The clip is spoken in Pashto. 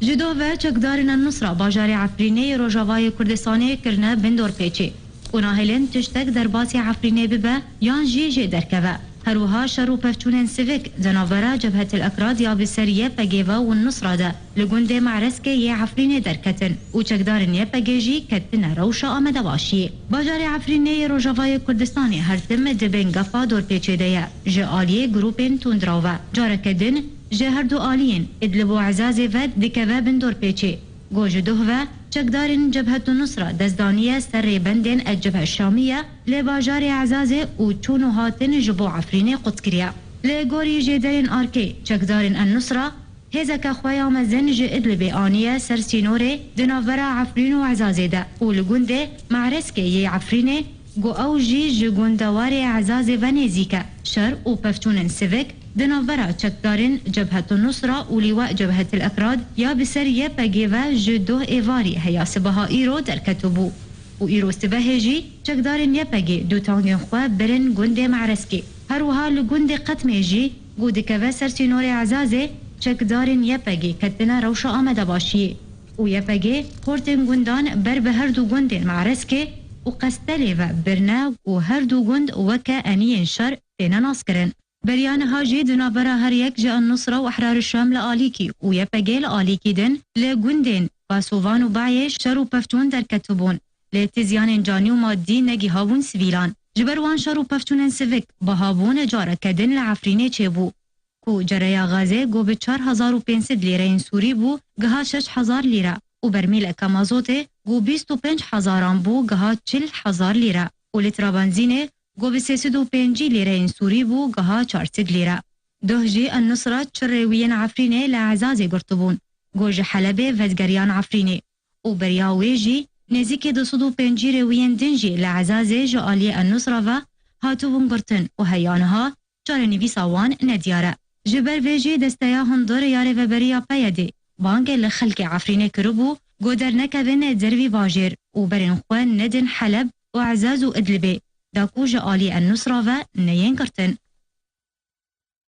جدو و چکدارن النصرة باجار عفرینه روجاوای کردستانی کرنه بندور پیچی و ناهلن تشتک در باسی عفرینه ببه یان جی درکوه. هروها شرو پفچونن سیویک زناورا جبهة الأكراد یا بسریه پگیوه و النصرة ده لگند معرسکه یه عفرینه درکتن و چکدارن یه پگیجی کتن روشا آمده باشی. باجار عفرینه روجاوای کردستانی هرتم دبن گفا دور پیچه ده جه آلیه گروپین توندراوه جارک دن جه هر دو آلیین ادلبو عزازی ود دکوه بندور پیچه گوج دوهوه چکدارن جبهة النصرة دزدانية سر بندن الجبهة الشامية لباجار عزازة و چونو هاتن جبو عفرين قدكريا لغوري جدارن آركي چکدارن النصرة هزك خويا مزن جئد لبيانية سر سينوري دنافرا عفرين و عزازة دا و لگنده معرسكي يه عفرين گو او جي جگندوار عزازة ونزيكا شر و پفتونن سيفيك دنافرا چکدارن جبهة النصرة و لواء جبهة الأكراد يا بسرية بگيوه جدوه ايواري هيا سبها ايرو در كتبو و ايرو سبهجي چکدارن يپگي دو تانگن خواه برن گنده معرسكي هروها لگنده قتميجي گو دكوه سرسينور عزازه چکدارن يپگي كتنا روشا آمده باشي و يپگي خورتن گندان بر به هر دو گنده معرسكي و قستلي و برنا و هر دو گند وكا انين شر تينا ناسكرن بريان هاجي دنابرا هر يك جاء النصرة وأحرار الشام لآليكي ويبقى لآليكي دن لگندين باسوفان وبعيش شرو پفتون در كتبون لتزيان جاني ومادي نجي هاون سويلان جبروان شرو پفتون سويك بهابون جارة كدن لعفريني چيبو كو جريا غازي گو ب 4500 ليرين سوري بو گها 6000 ليرة وبرميل كمازوتي گو 25000 بو گها 40000 ليرة ولترا بنزينه گو به 305 لیره این سوری بو گها 400 لیره. دهجی النصرة چرویین عفرینه لعزازی گرتبون. گوج حلبه ودگریان عفرینه. و بریاویجی نزیک 205 رویین دنجی لعزازی جعالی النصرة و هاتوون گرتن و هیانها چارنوی ساوان ندیاره. جبر ویجی دستیا هندور یاره و بریا پیده. بانگ لخلق عفرینه کربو گو در نکوین دروی واجر و برین خوان ندن حلب و عزاز و ادلبه. داكوج آلي النصرة و نين كرتن